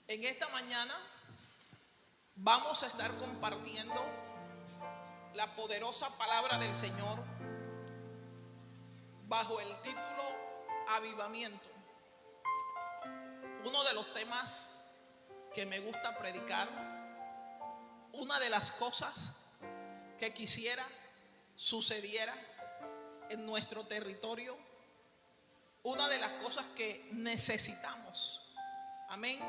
En esta mañana vamos a estar compartiendo la poderosa palabra del Señor bajo el título Avivamiento. Uno de los temas que me gusta predicar, una de las cosas que quisiera sucediera en nuestro territorio, una de las cosas que necesitamos. Amén.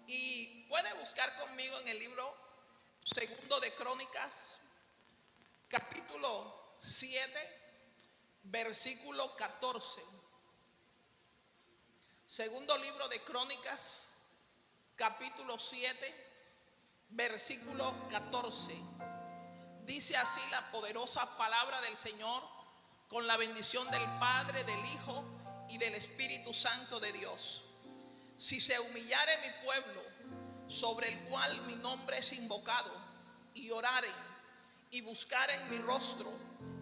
Y puede buscar conmigo en el libro Segundo de Crónicas, capítulo 7, versículo 14. Segundo libro de Crónicas, capítulo 7, versículo 14. Dice así la poderosa palabra del Señor, con la bendición del Padre, del Hijo y del Espíritu Santo de Dios. Si se humillare mi pueblo, sobre el cual mi nombre es invocado, y oraren y buscaren mi rostro,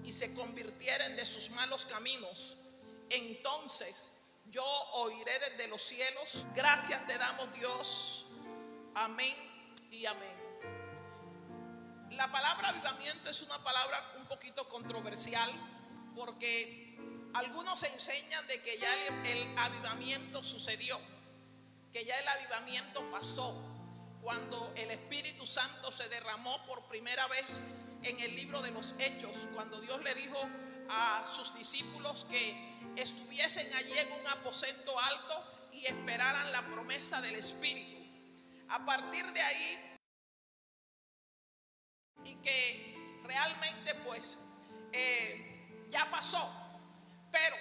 y se convirtieren de sus malos caminos, entonces yo oiré desde los cielos. Gracias te damos, Dios. Amén y amén. La palabra avivamiento es una palabra un poquito controversial, porque algunos enseñan de que ya el avivamiento sucedió, que ya el avivamiento pasó cuando el Espíritu Santo se derramó por primera vez en el libro de los Hechos, cuando Dios le dijo a sus discípulos que estuviesen allí en un aposento alto y esperaran la promesa del Espíritu. A partir de ahí, y que realmente pues ya pasó, pero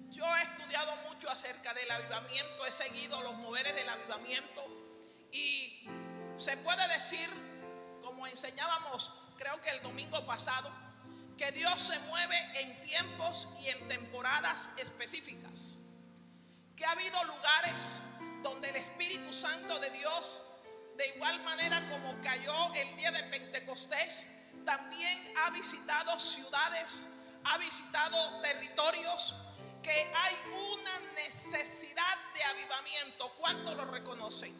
yo he estudiado mucho acerca del avivamiento, he seguido los moveres del avivamiento, y se puede decir, como enseñábamos creo que el domingo pasado, que Dios se mueve en tiempos y en temporadas específicas, que ha habido lugares donde el Espíritu Santo de Dios, de igual manera como cayó el día de Pentecostés, también ha visitado ciudades, ha visitado territorios, que hay una necesidad de avivamiento. ¿Cuántos lo reconocen?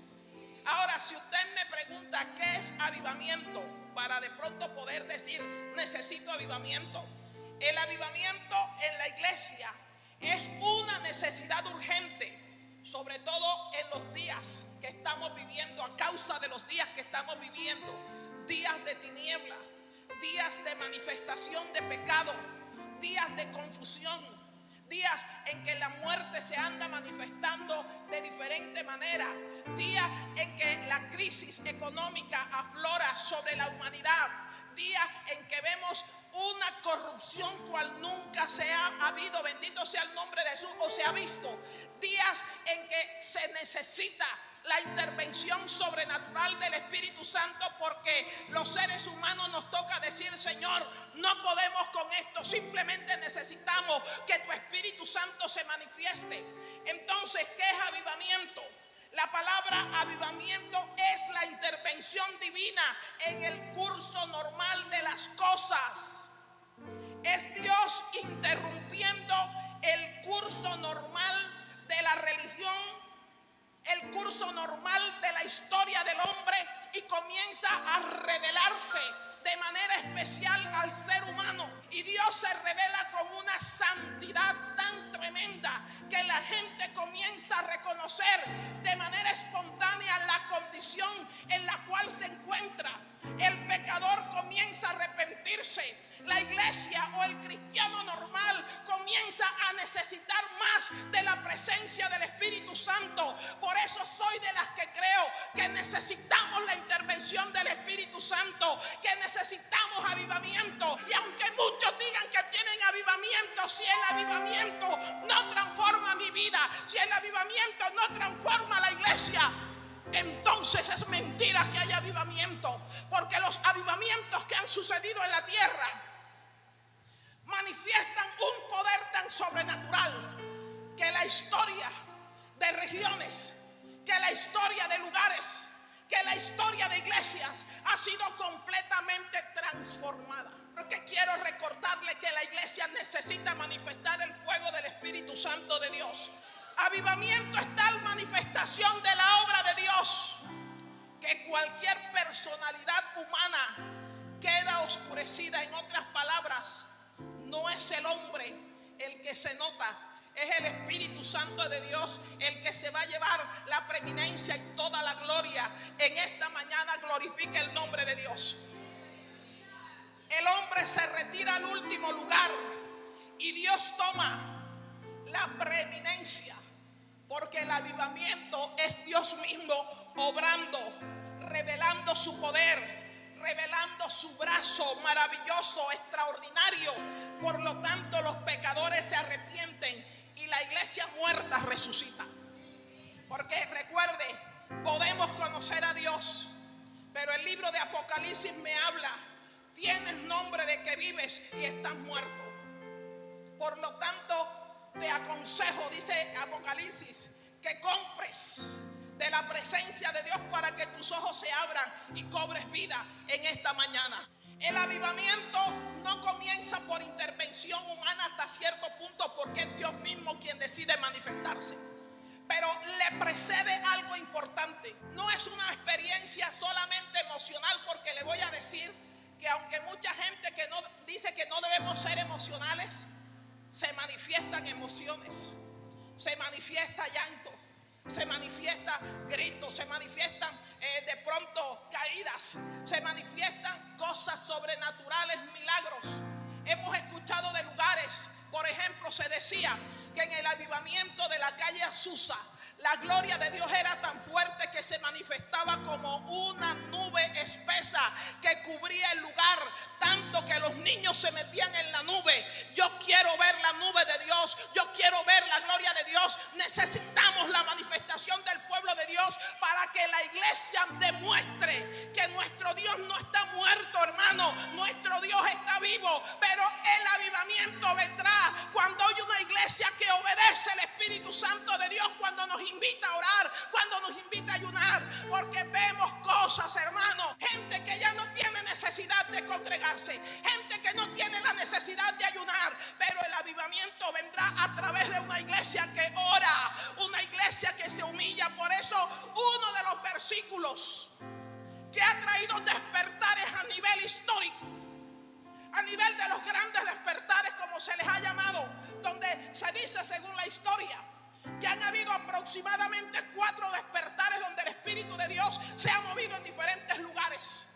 Ahora, si usted me pregunta qué es avivamiento, para de pronto poder decir necesito avivamiento, el avivamiento en la iglesia es una necesidad urgente, sobre todo en los días que estamos viviendo, a causa de los días que estamos viviendo, días de tiniebla, días de manifestación de pecado, días de confusión, días en que la muerte se anda manifestando de diferente manera, días en que la crisis económica aflora sobre la humanidad, días en que vemos una corrupción cual nunca se ha habido, bendito sea el nombre de Jesús, o se ha visto, días en que se necesita la intervención sobrenatural del Espíritu Santo, porque los seres humanos nos toca decir: Señor, no podemos con esto, simplemente necesitamos que tu Espíritu Santo se manifieste. Entonces, ¿qué es avivamiento? La palabra avivamiento es la intervención divina en el curso normal de las cosas. Es Dios interrumpiendo el curso normal de la religión, el curso normal de la historia del hombre, y comienza a revelarse de manera especial al ser humano. Y Dios se revela con una santidad tan tremenda que la gente comienza a reconocer de manera espontánea la condición en la cual se encuentra. El pecador comienza a arrepentirse. La iglesia o el cristiano normal comienza a necesitar más de la presencia del Espíritu Santo. Por eso soy de las que creo que necesitamos la intervención del Espíritu Santo, que necesitamos avivamiento. Y aunque muchos digan que tienen avivamiento, si el avivamiento no transforma mi vida, si el avivamiento no transforma la iglesia, entonces es mentira que haya avivamiento. Porque los avivamientos que han sucedido en la tierra manifiestan un poder tan sobrenatural que la historia de regiones, que la historia de lugares, que la historia de iglesias ha sido completamente transformada. Porque quiero recordarle que la iglesia necesita manifestar el fuego del Espíritu Santo de Dios. Avivamiento es tal manifestación manifestación de la obra de Dios, que cualquier personalidad humana queda oscurecida. En otras palabras, no es el hombre el que se nota, es el Espíritu Santo de Dios el que se va a llevar la preeminencia y toda la gloria. En esta mañana glorifica el nombre de Dios. El hombre se retira al último lugar y Dios toma la preeminencia, porque el avivamiento es Dios mismo obrando, revelando su poder, revelando su brazo maravilloso, extraordinario. Por lo tanto, los pecadores se arrepienten y la iglesia muerta resucita. Porque recuerde, podemos conocer a Dios, pero el libro de Apocalipsis me habla: tienes nombre de que vives y estás muerto. Por lo tanto, te aconsejo, dice Apocalipsis, que compres de la presencia de Dios para que tus ojos se abran y cobres vida en esta mañana. El avivamiento no comienza por intervención humana hasta cierto punto, porque es Dios mismo quien decide manifestarse. Pero le precede algo importante. No es una experiencia solamente emocional, porque le voy a decir que aunque mucha gente que no dice que no debemos ser emocionales, se manifiestan emociones, se manifiesta llanto, se manifiesta gritos, se manifiestan de pronto caídas, se manifiestan cosas sobrenaturales, milagros. Hemos escuchado de lugares, por ejemplo, se decía que en el avivamiento de la calle Azusa, la gloria de Dios era tan fuerte que se manifestaba como una nube espesa que cubría el lugar, tanto que los niños se metían en la nube. Yo quiero ver la nube de Dios, yo quiero ver la gloria de Dios. Necesitamos la manifestación del pueblo de Dios para que la iglesia demuestre que nuestro Dios no está muerto, hermano. Nuestro Dios está vivo, pero el avivamiento vendrá cuando hay una iglesia que obedece al Espíritu Santo de Dios, cuando nos invita a orar, cuando nos invita a ayunar, porque vemos cosas, hermano, gente que ya no tiene necesidad de congregarse, gente que no tiene la necesidad de ayunar, pero el avivamiento vendrá a través de una iglesia que ora, una iglesia que se humilla. Por eso uno de los versículos que ha traído despertares a nivel histórico, a nivel de los grandes despertares, como se les ha llamado, donde se dice, según la historia, que han habido aproximadamente 4 despertares donde el Espíritu de Dios se ha movido en diferentes lugares,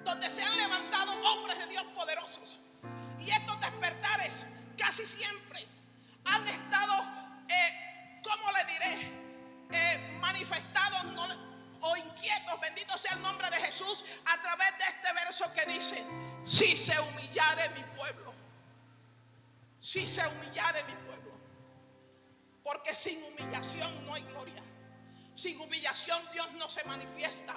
donde se han levantado hombres de Dios poderosos. Y estos despertares casi siempre han estado, ¿cómo le diré? Manifestados o inquietos, bendito sea el nombre de Jesús, a través de este verso que dice: si se humillare mi pueblo, si se humillare mi pueblo. Porque sin humillación no hay gloria. Sin humillación Dios no se manifiesta.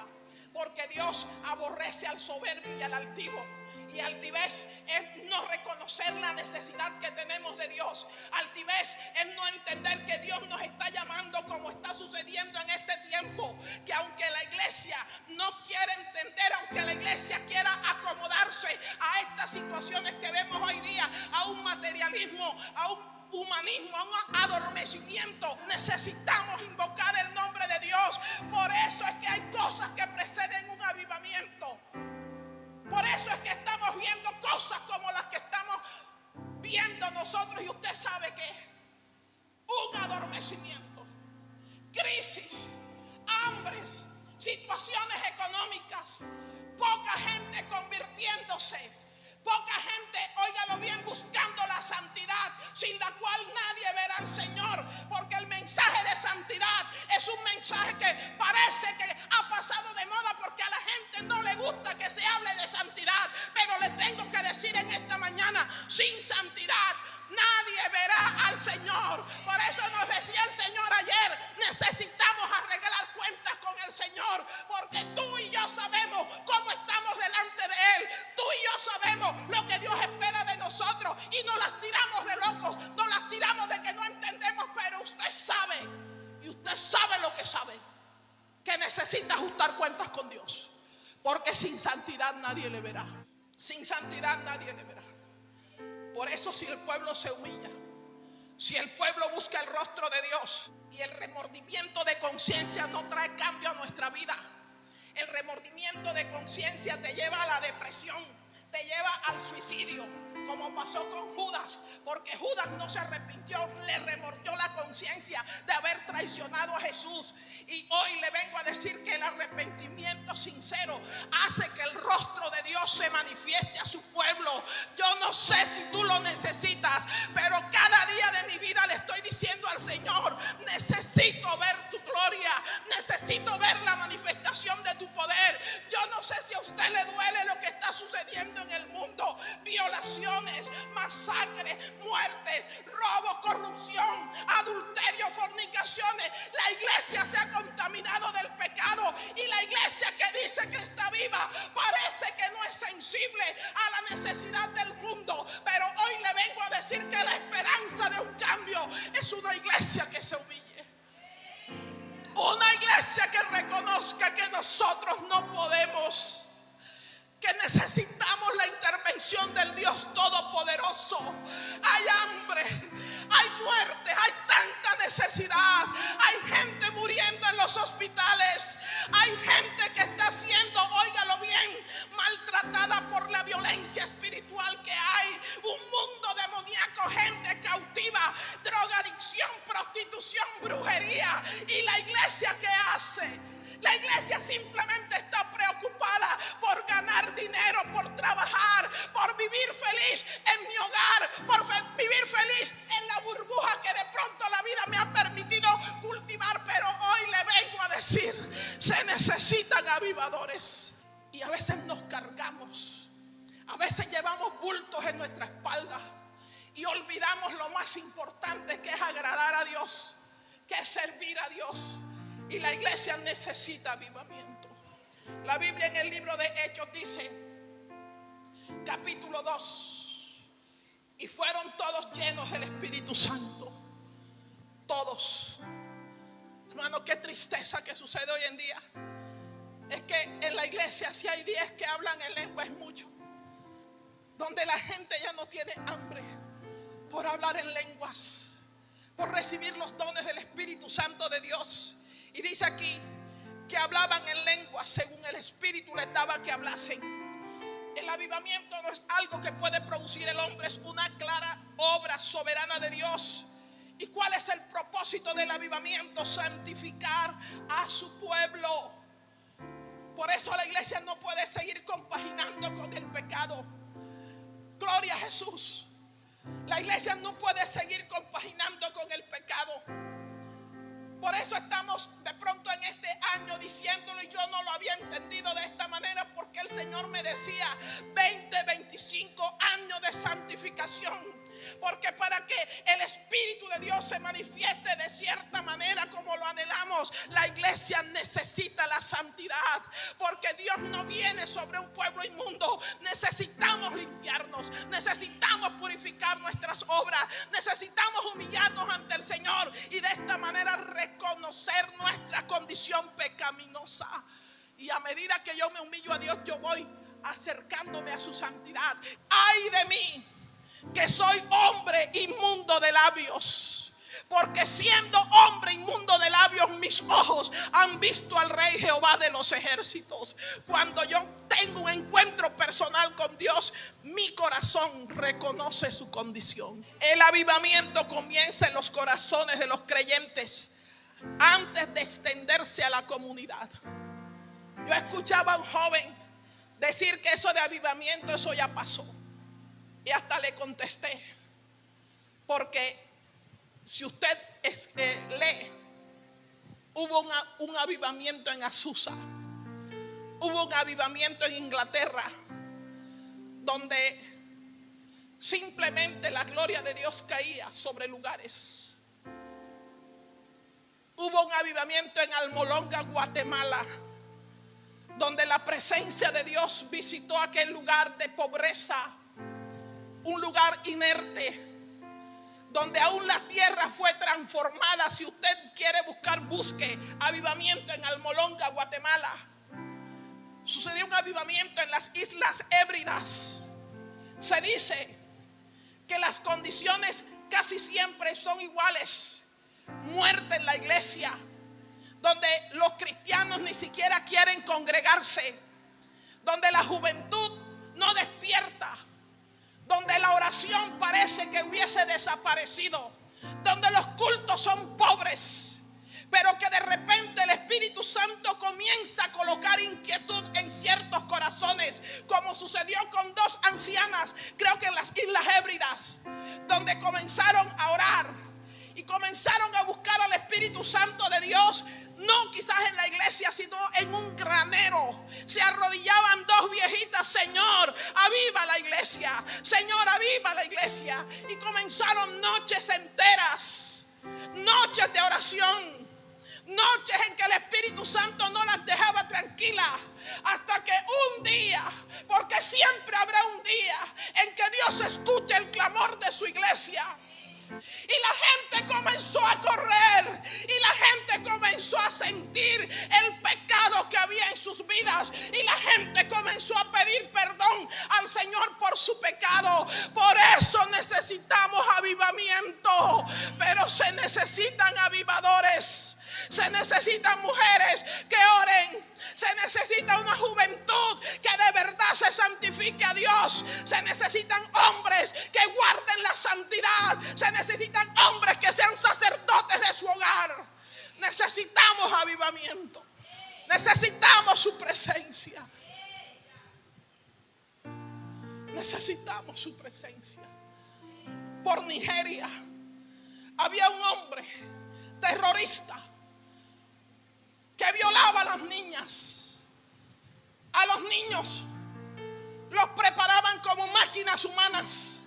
Porque Dios aborrece al soberbio y al altivo. Y altivez es no reconocer la necesidad que tenemos de Dios. Altivez es no entender que Dios nos está llamando, como está sucediendo en este tiempo. Que aunque la iglesia no quiere entender, aunque la iglesia quiera acomodarse a estas situaciones que vemos hoy día, a un materialismo, a un humanismo, a un adormecimiento, necesitamos invocar el nombre de Dios. Por eso es que hay cosas que preceden un avivamiento. Por eso es que estamos viendo cosas como las que estamos viendo nosotros. Y usted sabe que un adormecimiento, crisis, hambres, situaciones económicas, poca gente convirtiéndose, poca gente, óigalo bien, buscando la santidad, sin la cual nadie verá al Señor. Porque el mensaje de santidad es un mensaje que parece que ha pasado de moda, porque a la gente no le gusta que se hable de santidad. Pero le tengo que decir en esta mañana: sin santidad nadie verá al Señor. Por eso nos decía el Señor ayer: necesitamos arreglar cuentas con el Señor, porque tú y yo sabemos cómo estamos delante de Él. Tú y yo sabemos lo que Dios espera de nosotros, y nos las tiramos de locos, nos las tiramos de que no entendemos. Pero usted sabe, y usted sabe lo que sabe, que necesita ajustar cuentas con Dios, porque sin santidad nadie le verá. Sin santidad nadie le verá. Por eso, si el pueblo se humilla, Si el pueblo busca el rostro de Dios y el remordimiento de conciencia no trae cambio a nuestra vida, el remordimiento de conciencia te lleva a la depresión, te lleva al suicidio, como pasó con Judas, porque Judas no se arrepintió, le remordió la conciencia de haber traicionado a Jesús. Y hoy le vengo a decir que el arrepentimiento sincero hace que el rostro de Dios se manifieste a su pueblo. Yo no sé si tú lo necesitas, pero cada día de mi vida le estoy diciendo al Señor: necesito ver tu gloria, necesito ver la manifestación de tu poder. Yo no sé si a usted le duele lo que está sucediendo en el mundo: violaciones, masacres, muertes, robo, corrupción, adulterio, fornicaciones. La iglesia se ha contaminado del pecado, y la iglesia que dice que está viva parece que no es sensible a la necesidad del mundo. Pero hoy le vengo a decir que la esperanza de un cambio es una iglesia que se humille, una iglesia que reconozca que nosotros no podemos, que necesitamos la intervención del Dios Todopoderoso. Hay hambre, hay muerte, hay tanta necesidad, hay gente muriendo en los hospitales, hay gente que está siendo, óigalo bien, maltratada por la violencia espiritual que hay, un mundo demoníaco, gente cautiva, drogadicción, prostitución, brujería. ¿Y la iglesia qué hace? La iglesia simplemente está preocupada por ganar dinero, por trabajar, por vivir feliz en mi hogar, por vivir feliz en la burbuja que de pronto la vida me ha permitido cultivar. Pero hoy le vengo a decir: se necesitan avivadores. Y a veces nos cargamos, a veces llevamos bultos en nuestra espalda y olvidamos lo más importante, que es agradar a Dios, que es servir a Dios. Y la iglesia necesita avivamiento. La Biblia en el libro de Hechos dice, capítulo 2: y fueron todos llenos del Espíritu Santo. Todos. Hermano, qué tristeza que sucede hoy en día. Es que en la iglesia, si hay 10 que hablan en lengua, es mucho. Donde la gente ya no tiene hambre por hablar en lenguas, por recibir los dones del Espíritu Santo de Dios. Y dice aquí que hablaban en lenguas según el Espíritu les daba que hablasen. El avivamiento no es algo que puede producir el hombre, es una clara obra soberana de Dios. ¿Y cuál es el propósito del avivamiento? Santificar a su pueblo. Por eso la iglesia no puede seguir compaginando con el pecado. Gloria a Jesús. La iglesia no puede seguir compaginando con el pecado. Por eso estamos de pronto en este año diciéndolo, y yo no lo había entendido de esta manera, porque el Señor me decía 25 años de santificación. Porque para que el Espíritu de Dios se manifieste de cierta manera como lo anhelamos, la iglesia necesita la santidad. Porque Dios no viene sobre un pueblo inmundo. Necesitamos limpiarnos, necesitamos purificar nuestras obras, necesitamos humillarnos ante el Señor y de esta manera reconocer nuestra condición pecaminosa. Y a medida que yo me humillo a Dios, yo voy acercándome a su santidad. ¡Ay de mí, que soy hombre inmundo de labios! Porque siendo hombre inmundo de labios, mis ojos han visto al Rey Jehová de los ejércitos. Cuando yo tengo un encuentro personal con Dios, mi corazón reconoce su condición. El avivamiento comienza en los corazones de los creyentes antes de extenderse a la comunidad. Yo escuchaba a un joven decir que eso de avivamiento, eso ya pasó. Y hasta le contesté, porque si usted lee, hubo un avivamiento en Azusa, hubo un avivamiento en Inglaterra, donde simplemente la gloria de Dios caía sobre lugares. Hubo un avivamiento en Almolonga, Guatemala, donde la presencia de Dios visitó aquel lugar de pobreza, un lugar inerte, donde aún la tierra fue transformada. Si usted quiere buscar, busque avivamiento en Almolonga, Guatemala. Sucedió un avivamiento en las Islas Hébridas. Se dice que las condiciones casi siempre son iguales. Muerte en la iglesia, donde los cristianos ni siquiera quieren congregarse, donde la juventud no despierta, donde la oración parece que hubiese desaparecido, donde los cultos son pobres, pero que de repente el Espíritu Santo comienza a colocar inquietud en ciertos corazones, como sucedió con 2 ancianas, creo que en las Islas Hébridas, donde comenzaron a orar y comenzaron a buscar al Espíritu Santo de Dios, no quizás en la iglesia, sino en un granero. Se arrodillaban 2 viejitas: Señor, aviva la iglesia, Señor, aviva la iglesia. Y comenzaron noches enteras, noches de oración, noches en que el Espíritu Santo no las dejaba tranquilas, hasta que un día, porque siempre habrá un día en que Dios escuche el clamor de su iglesia, y la gente comenzó a correr, y la gente comenzó a sentir el pecado que había en sus vidas, y la gente comenzó a pedir perdón al Señor por su pecado. Por eso necesitamos avivamiento, pero se necesitan avivadores. Se necesitan mujeres que oren. Se necesita una juventud que de verdad se santifique a Dios. Se necesitan hombres que guarden la santidad. Se necesitan hombres que sean sacerdotes de su hogar. Necesitamos avivamiento. Necesitamos su presencia. Necesitamos su presencia. Por Nigeria había un hombre terrorista que violaba a las niñas. A los niños los preparaban como máquinas humanas,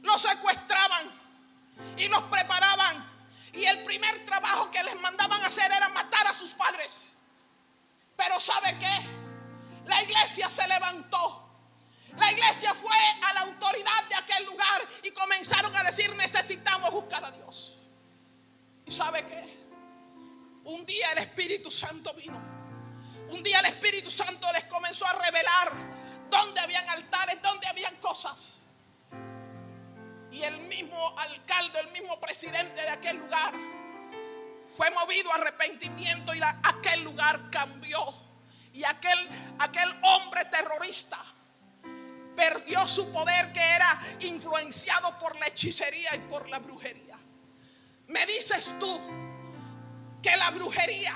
los secuestraban y los preparaban, y el primer trabajo que les mandaban a hacer era matar a sus padres. Pero ¿sabe qué? La iglesia se levantó. La iglesia fue a la autoridad de aquel lugar y comenzaron a decir: necesitamos buscar a Dios. ¿Y sabe qué? Un día el Espíritu Santo vino. Un día el Espíritu Santo les comenzó a revelar dónde habían altares, dónde habían cosas. Y el mismo alcalde, el mismo presidente de aquel lugar fue movido a arrepentimiento, y aquel lugar cambió. Y aquel hombre terrorista perdió su poder, que era influenciado por la hechicería y por la brujería. ¿Me dices tú que la brujería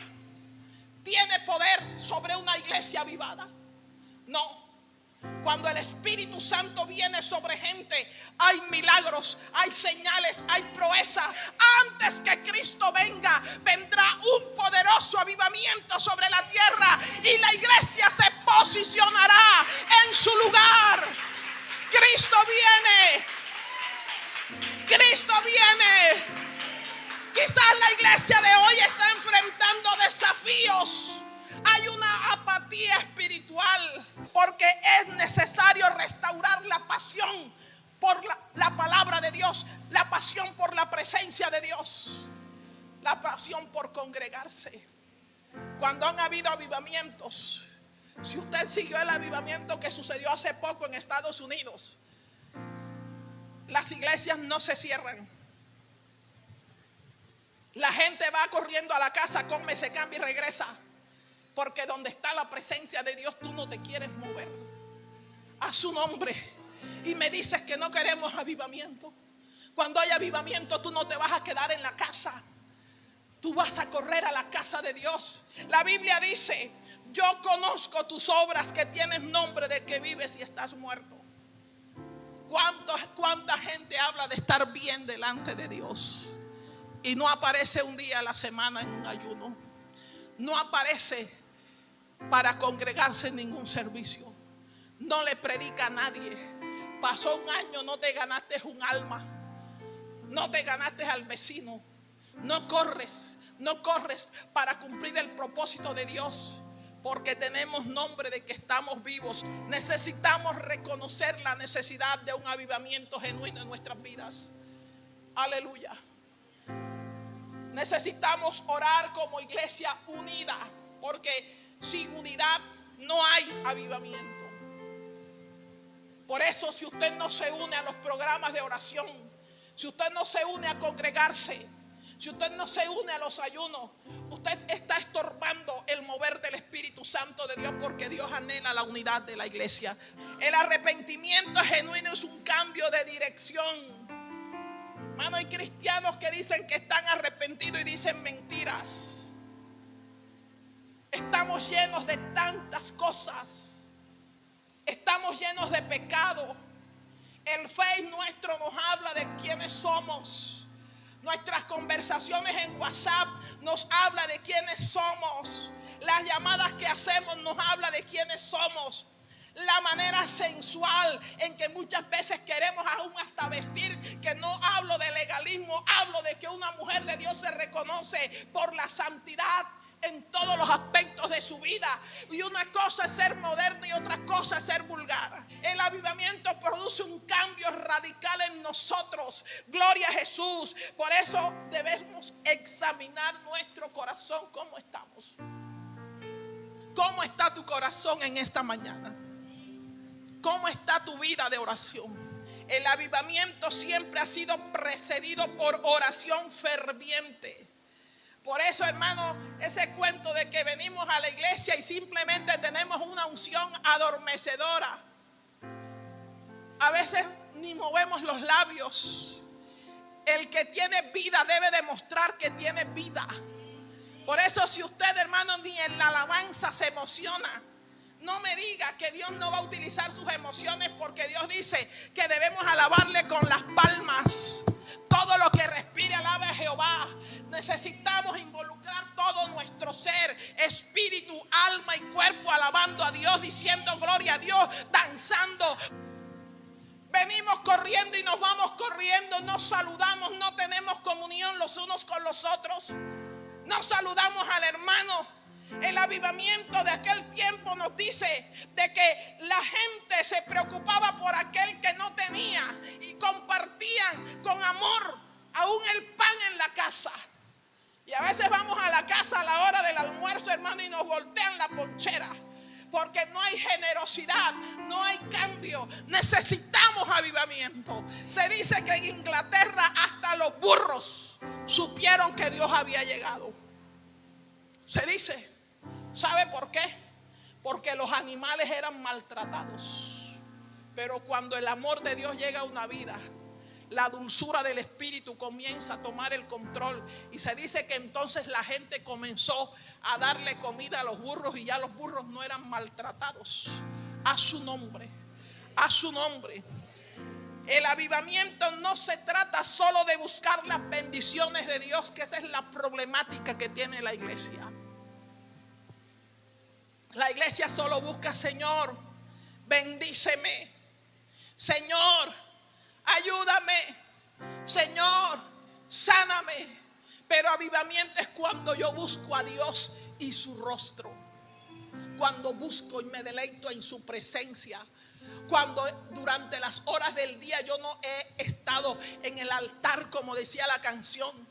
tiene poder sobre una iglesia avivada? No. Cuando el Espíritu Santo viene sobre gente, hay milagros, hay señales, hay proeza. Antes que Cristo venga, vendrá un poderoso avivamiento sobre la tierra, y la iglesia se posicionará en su lugar. Cristo viene. Cristo viene. Quizás la iglesia de hoy está enfrentando desafíos. Hay una apatía espiritual, porque es necesario restaurar la pasión por la palabra de Dios, la pasión por la presencia de Dios, la pasión por congregarse. Cuando han habido avivamientos, si usted siguió el avivamiento que sucedió hace poco en Estados Unidos, las iglesias no se cierran. La gente va corriendo a la casa, come, se cambia y regresa. Porque donde está la presencia de Dios, tú no te quieres mover. A su nombre. Y me dices que no queremos avivamiento. Cuando hay avivamiento, tú no te vas a quedar en la casa. Tú vas a correr a la casa de Dios. La Biblia dice: yo conozco tus obras, que tienes nombre de que vives y estás muerto. ¿Cuánta gente habla de estar bien delante de Dios y no aparece un día a la semana en un ayuno? No aparece para congregarse en ningún servicio. No le predica a nadie. Pasó un año, no te ganaste un alma. No te ganaste al vecino. No corres para cumplir el propósito de Dios, porque tenemos nombre de que estamos vivos. Necesitamos reconocer la necesidad de un avivamiento genuino en nuestras vidas. Aleluya. Necesitamos orar como iglesia unida, porque sin unidad no hay avivamiento. Por eso, si usted no se une a los programas de oración, si usted no se une a congregarse, si usted no se une a los ayunos, usted está estorbando el mover del Espíritu Santo de Dios, porque Dios anhela la unidad de la iglesia. El arrepentimiento genuino es un cambio de dirección. Hermano, hay cristianos que dicen que están arrepentidos y dicen mentiras. Estamos llenos de tantas cosas. Estamos llenos de pecado. El Face nuestro nos habla de quiénes somos. Nuestras conversaciones en WhatsApp nos habla de quiénes somos. Las llamadas que hacemos nos habla de quiénes somos. La manera sensual en que muchas veces queremos aún hasta vestir, que no hablo de legalismo, hablo de que una mujer de Dios se reconoce por la santidad en todos los aspectos de su vida. Y una cosa es ser moderno y otra cosa es ser vulgar. El avivamiento produce un cambio radical en nosotros. Gloria a Jesús. Por eso debemos examinar nuestro corazón. ¿Cómo estamos? ¿Cómo está tu corazón en esta mañana? ¿Cómo está tu vida de oración? El avivamiento siempre ha sido precedido por oración ferviente. Por eso, hermano, ese cuento de que venimos a la iglesia y simplemente tenemos una unción adormecedora, a veces ni movemos los labios. El que tiene vida debe demostrar que tiene vida. Por eso, si usted, hermano, ni en la alabanza se emociona, no me diga que Dios no va a utilizar sus emociones, porque Dios dice que debemos alabarle con las palmas. Todo lo que respire alabe a Jehová. Necesitamos involucrar todo nuestro ser, espíritu, alma y cuerpo, alabando a Dios, diciendo gloria a Dios, danzando. Venimos corriendo y nos vamos corriendo, nos saludamos, no tenemos comunión los unos con los otros, no saludamos al hermano. El avivamiento de aquel tiempo nos dice de que la gente se preocupaba por aquel que no tenía y compartían con amor aún el pan en la casa. Y a veces vamos a la casa a la hora del almuerzo, hermano, y nos voltean la ponchera, porque no hay generosidad, no hay cambio. Necesitamos avivamiento. Se dice que en Inglaterra hasta los burros supieron que Dios había llegado. Se dice. ¿Sabe por qué? Porque los animales eran maltratados. Pero cuando el amor de Dios llega a una vida, la dulzura del Espíritu comienza a tomar el control. Y se dice que entonces la gente comenzó a darle comida a los burros, y ya los burros no eran maltratados. A su nombre, a su nombre. El avivamiento no se trata solo de buscar las bendiciones de Dios, que esa es la problemática que tiene la iglesia. La iglesia solo busca: Señor, bendíceme. Señor, ayúdame. Señor, sáname. Pero avivamiento es cuando yo busco a Dios y su rostro. Cuando busco y me deleito en su presencia. Cuando durante las horas del día yo no he estado en el altar, como decía la canción.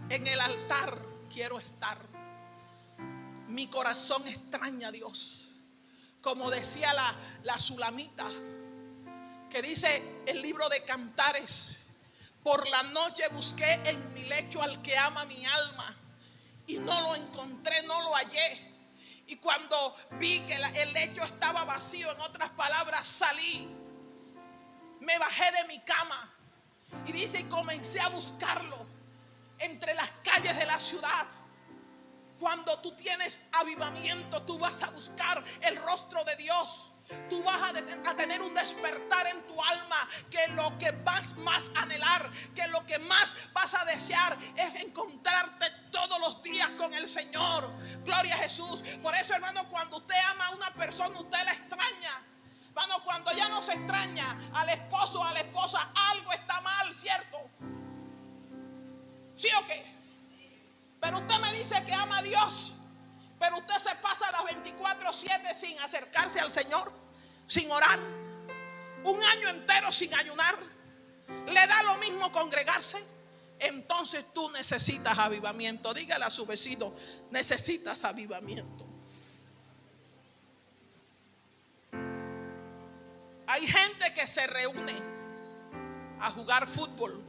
En el altar quiero estar. Mi corazón extraña a Dios. Como decía la Sulamita, que dice el libro de Cantares: por la noche busqué en mi lecho al que ama mi alma, y no lo encontré, no lo hallé. Y cuando vi que el lecho estaba vacío, en otras palabras, salí, me bajé de mi cama, y dice, y comencé a buscarlo entre las calles de la ciudad. Cuando tú tienes avivamiento, tú vas a buscar el rostro de Dios. Tú vas a tener un despertar en tu alma, que lo que vas más a anhelar, que lo que más vas a desear es encontrarte todos los días con el Señor. Gloria a Jesús. Por eso, hermano, cuando usted ama a una persona, usted la extraña. Hermano, cuando ya no se extraña al esposo o a la esposa, algo está mal, ¿cierto? ¿Sí o qué? Pero usted me dice que ama a Dios, pero usted se pasa las 24/7 sin acercarse al Señor, sin orar, un año entero sin ayunar, le da lo mismo congregarse. Entonces tú necesitas avivamiento. Dígale a su vecino: necesitas avivamiento. Hay gente que se reúne, a jugar fútbol,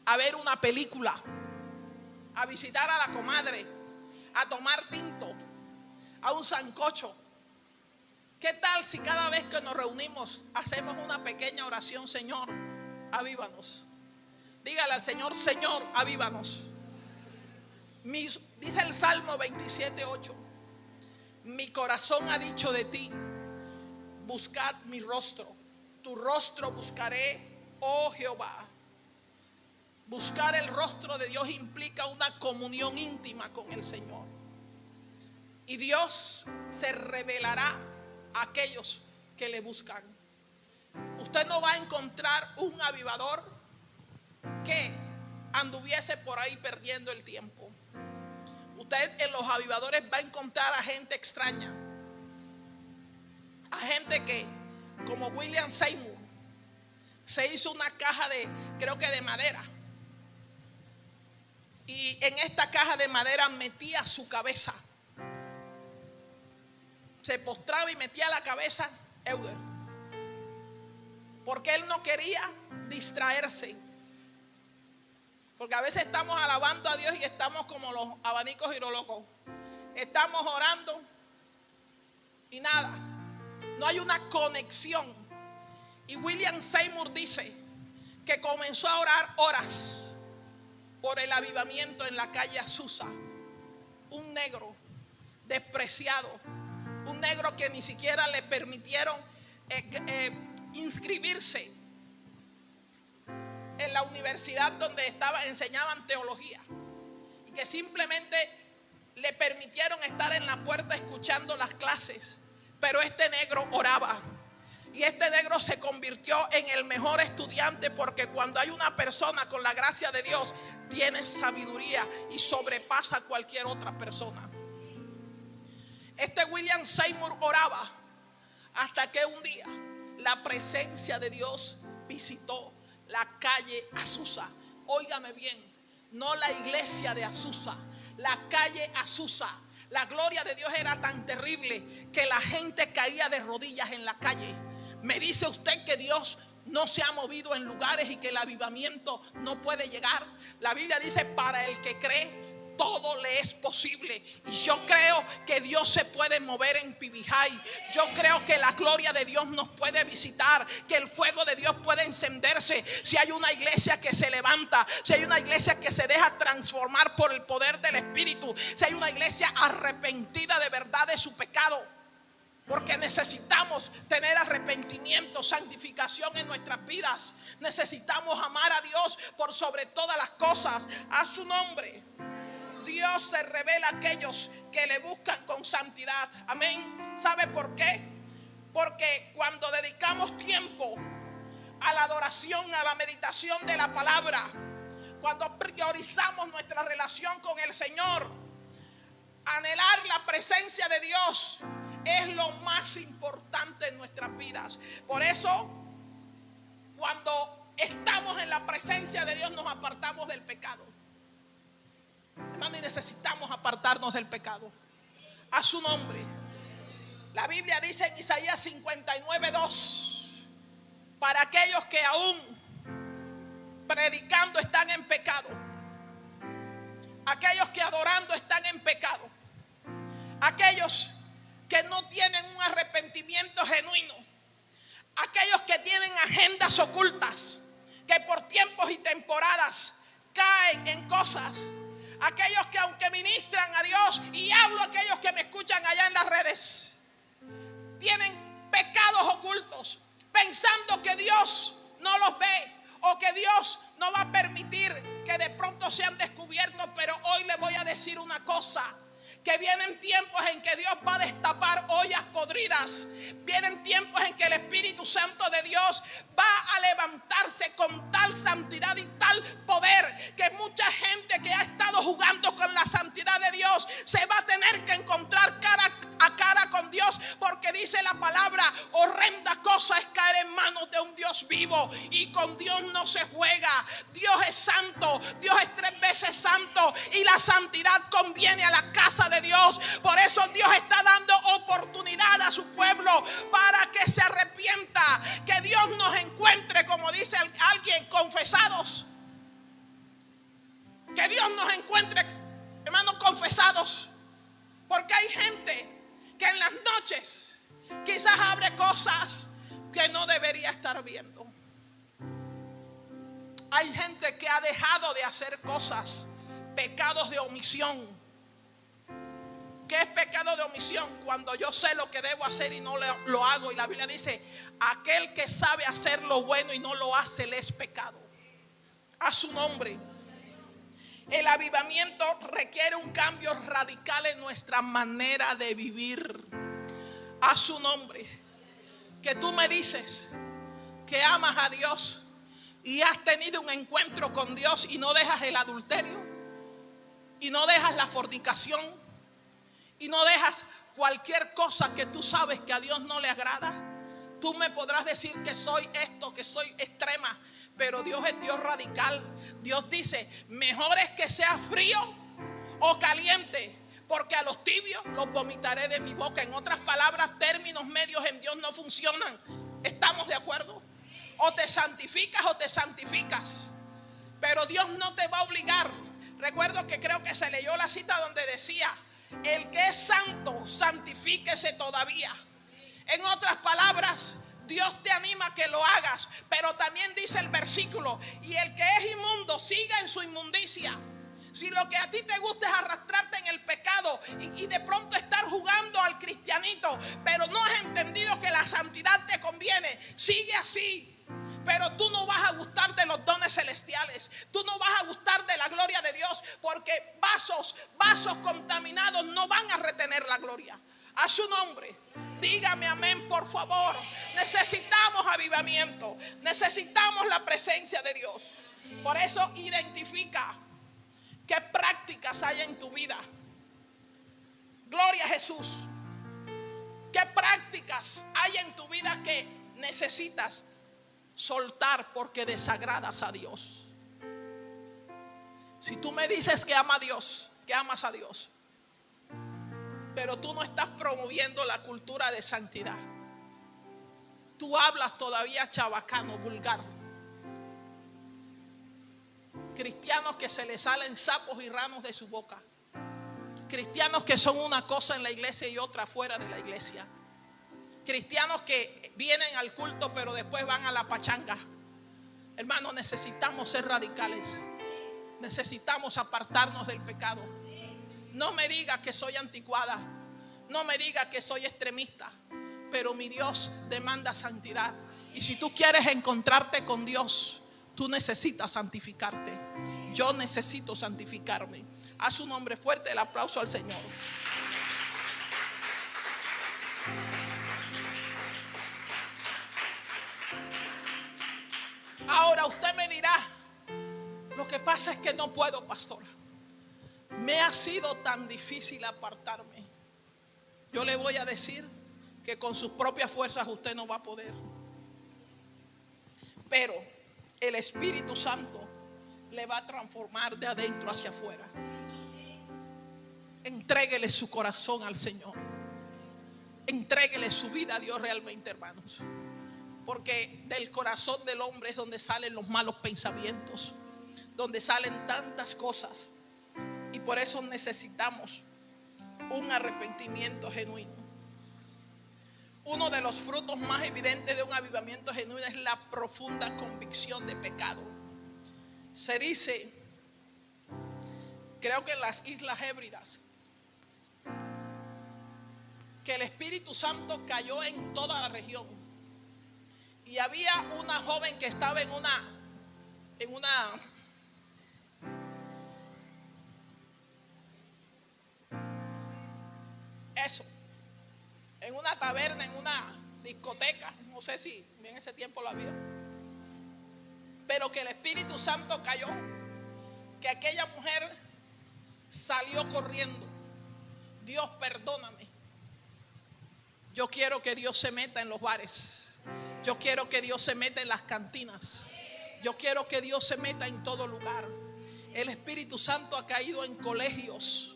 a ver una película, a visitar a la comadre, a tomar tinto, a un sancocho. ¿Qué tal si cada vez que nos reunimos hacemos una pequeña oración? Señor, avívanos. Dígale al Señor, Señor, avívanos. Dice el Salmo 27:8: mi corazón ha dicho de ti, buscad mi rostro. Tu rostro buscaré, oh Jehová. Buscar el rostro de Dios implica una comunión íntima con el Señor. Y Dios se revelará a aquellos que le buscan. Usted no va a encontrar un avivador que anduviese por ahí perdiendo el tiempo. Usted en los avivadores va a encontrar a gente extraña, a gente que, como William Seymour, se hizo una caja creo que de madera, y en esta caja de madera metía su cabeza, se postraba y metía la cabeza, Euder, porque él no quería distraerse. Porque a veces estamos alabando a Dios y estamos como los abanicos girolocos. Estamos orando y nada, no hay una conexión. Y William Seymour dice que comenzó a orar horas por el avivamiento en la calle Azusa. Un negro despreciado, un negro que ni siquiera le permitieron inscribirse en la universidad donde enseñaban teología, y que simplemente le permitieron estar en la puerta escuchando las clases. Pero este negro oraba, y este negro se convirtió en el mejor estudiante, porque cuando hay una persona con la gracia de Dios, tiene sabiduría y sobrepasa a cualquier otra persona. Este William Seymour oraba hasta que un día la presencia de Dios visitó la calle Azusa. Óigame bien, no la iglesia de Azusa, la calle Azusa. La gloria de Dios era tan terrible que la gente caía de rodillas en la calle. ¿Me dice usted que Dios no se ha movido en lugares y que el avivamiento no puede llegar? La Biblia dice: para el que cree, todo le es posible. Y yo creo que Dios se puede mover en Pibijay. Yo creo que la gloria de Dios nos puede visitar, que el fuego de Dios puede encenderse. Si hay una iglesia que se levanta, si hay una iglesia que se deja transformar por el poder del Espíritu, si hay una iglesia arrepentida de verdad de su pecado. Porque necesitamos tener arrepentimiento, santificación en nuestras vidas. Necesitamos amar a Dios por sobre todas las cosas. A su nombre. Dios se revela a aquellos que le buscan con santidad. Amén. ¿Sabe por qué? Porque cuando dedicamos tiempo a la adoración, a la meditación de la palabra, cuando priorizamos nuestra relación con el Señor, anhelar la presencia de Dios es lo más importante en nuestras vidas. Por eso, cuando estamos en la presencia de Dios, nos apartamos del pecado. Hermano, y necesitamos apartarnos del pecado. A su nombre. La Biblia dice en Isaías 59:2: para aquellos que aún predicando están en pecado, aquellos que adorando están en pecado, aquellos que no tienen un arrepentimiento genuino, aquellos que tienen agendas ocultas, que por tiempos y temporadas caen en cosas, aquellos que aunque ministran a Dios, y hablo a aquellos que me escuchan allá en las redes, tienen pecados ocultos, pensando que Dios no los ve o que Dios no va a permitir que de pronto sean descubiertos. Pero hoy les voy a decir una cosa: que vienen tiempos en que Dios va a destapar ollas podridas. Vienen tiempos en que el Espíritu Santo de Dios va a levantarse con tal santidad y tal poder que mucha gente que ha estado jugando con la santidad de Dios se va a tener que encontrar cara a cara con Dios, porque dice la palabra: horrenda cosa es caer en manos de un Dios vivo, y con Dios no se juega. Dios es santo, Dios es 3 veces santo, Cristo y la santidad conviene a la casa de Dios. Por eso Dios está dando oportunidad a su pueblo para que se arrepienta, que Dios nos encuentre, como dice alguien, confesados. Que Dios nos encuentre, hermanos, confesados. Porque hay gente que en las noches quizás abre cosas que no debería estar viendo. Hay gente que ha dejado de hacer cosas, pecados de omisión. ¿Qué es pecado de omisión? Cuando yo sé lo que debo hacer y no lo hago. Y la Biblia dice, aquel que sabe hacer lo bueno y no lo hace, le es pecado. A su nombre. El avivamiento requiere un cambio radical en nuestra manera de vivir. A su nombre. Que tú me dices que amas a Dios y has tenido un encuentro con Dios y no dejas el adulterio, y no dejas la fornicación, y no dejas cualquier cosa que tú sabes que a Dios no le agrada. Tú me podrás decir que soy esto, que soy extrema, pero Dios es Dios radical. Dios dice, mejor es que sea frío o caliente, porque a los tibios los vomitaré de mi boca. En otras palabras, términos medios en Dios no funcionan. ¿Estamos de acuerdo? O te santificas o te santificas. Pero Dios no te va a obligar. Recuerdo que creo que se leyó la cita donde decía, el que es santo, santifíquese todavía. En otras palabras, Dios te anima a que lo hagas. Pero también dice el versículo, y el que es inmundo, siga en su inmundicia. Si lo que a ti te gusta es arrastrarte en el pecado y de pronto estar jugando al cristianito, pero no has entendido que la santidad te conviene, sigue así. Pero tú no vas a gustar de los dones celestiales. Tú no vas a gustar de la gloria de Dios, porque vasos contaminados no van a retener la gloria. A su nombre. Dígame amén, por favor. Necesitamos avivamiento. Necesitamos la presencia de Dios. Por eso identifica qué prácticas hay en tu vida. Gloria a Jesús. ¿Qué prácticas hay en tu vida que necesitas soltar porque desagradas a Dios? Si tú me dices que amas a Dios, que amas a Dios, pero tú no estás promoviendo la cultura de santidad, tú hablas todavía chabacano, vulgar. Cristianos que se les salen sapos y ranos de su boca. Cristianos que son una cosa en la iglesia y otra fuera de la iglesia. Cristianos que vienen al culto pero después van a la pachanga. Hermanos, necesitamos ser radicales. Necesitamos apartarnos del pecado. No me diga que soy anticuada. No me diga que soy extremista. Pero mi Dios demanda santidad. Y si tú quieres encontrarte con Dios, tú necesitas santificarte. Yo necesito santificarme. A su nombre, fuerte el aplauso al Señor. Ahora usted me dirá, lo que pasa es que no puedo, pastora. Me ha sido tan difícil apartarme. Yo le voy a decir que con sus propias fuerzas usted no va a poder. Pero el Espíritu Santo le va a transformar de adentro hacia afuera. Entréguele su corazón al Señor. Entréguele su vida a Dios realmente, hermanos. Porque del corazón del hombre es donde salen los malos pensamientos, donde salen tantas cosas. Y por eso necesitamos un arrepentimiento genuino. Uno de los frutos más evidentes de un avivamiento genuino es la profunda convicción de pecado. Se dice, creo que en las Islas Hébridas, que el Espíritu Santo cayó en toda la región. Y había una joven que estaba en una taberna, en una discoteca, no sé si en ese tiempo lo había, pero que el Espíritu Santo cayó, que aquella mujer salió corriendo. Dios, perdóname. Yo quiero que Dios se meta en los bares. Yo quiero que Dios se meta en las cantinas. Yo quiero que Dios se meta en todo lugar. El Espíritu Santo ha caído en colegios.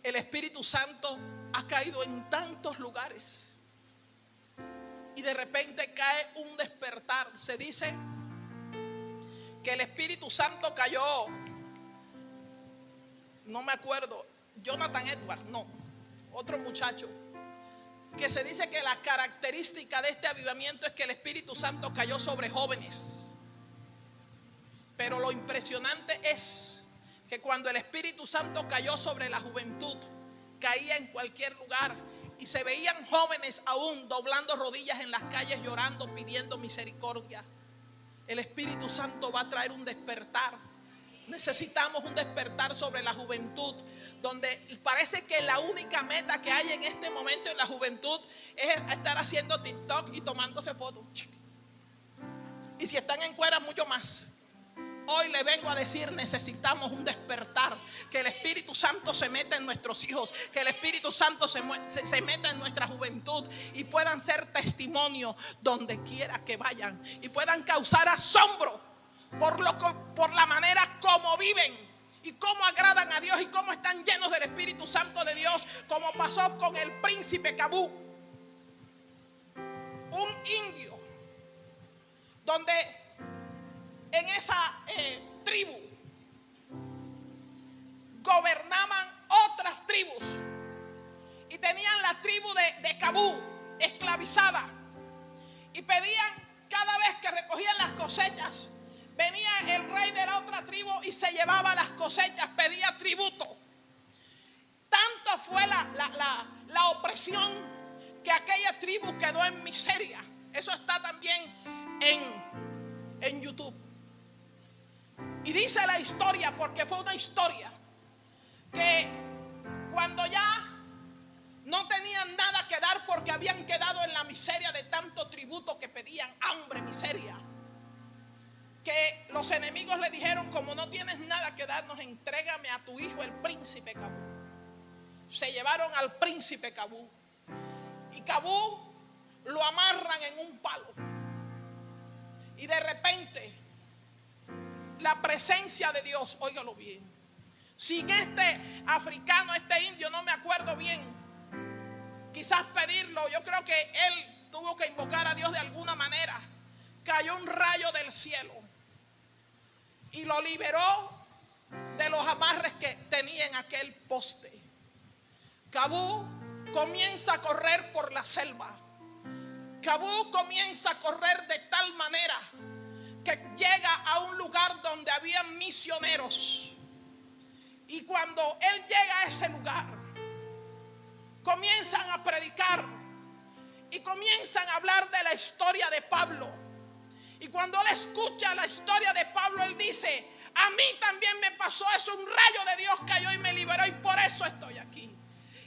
El Espíritu Santo ha caído en tantos lugares. Y de repente cae un despertar. Se dice que el Espíritu Santo cayó, no me acuerdo, Jonathan Edwards, no, otro muchacho, que se dice que la característica de este avivamiento es que el Espíritu Santo cayó sobre jóvenes. Pero lo impresionante es que cuando el Espíritu Santo cayó sobre la juventud, caía en cualquier lugar y se veían jóvenes aún doblando rodillas en las calles, llorando, pidiendo misericordia. El Espíritu Santo va a traer un despertar. Necesitamos un despertar sobre la juventud, donde parece que la única meta que hay en este momento en la juventud es estar haciendo TikTok y tomándose fotos. Y si están en cuera, mucho más. Hoy le vengo a decir, necesitamos un despertar, que el Espíritu Santo se meta en nuestros hijos, que el Espíritu Santo se meta en nuestra juventud y puedan ser testimonio donde quiera que vayan y puedan causar asombro por la manera como viven y cómo agradan a Dios y cómo están llenos del Espíritu Santo de Dios, como pasó con el príncipe Kabú, un indio, donde en esa tribu gobernaban otras tribus y tenían la tribu de Kabú esclavizada y pedían, cada vez que recogían las cosechas, venía el rey de la otra tribu y se llevaba las cosechas, pedía tributo. Tanto fue la opresión que aquella tribu quedó en miseria. Eso está también en YouTube. Y dice la historia, porque fue una historia, que cuando ya no tenían nada que dar porque habían quedado en la miseria de tanto tributo que pedían, hambre, miseria, que los enemigos le dijeron: como no tienes nada que darnos, entrégame a tu hijo el príncipe Kabú. Se llevaron al príncipe Kabú y Kabú lo amarran en un palo y de repente la presencia de Dios, óigalo bien, sin este africano, este indio, no me acuerdo bien, quizás pedirlo, yo creo que él tuvo que invocar a Dios de alguna manera, cayó un rayo del cielo y lo liberó de los amarres que tenía en aquel poste. Kabú comienza a correr por la selva. Kabú comienza a correr de tal manera que llega a un lugar donde había misioneros. Y cuando él llega a ese lugar, comienzan a predicar y comienzan a hablar de la historia de Pablo. Y cuando él escucha la historia de Pablo, él dice: a mí también me pasó eso, un rayo de Dios cayó y me liberó y por eso estoy aquí.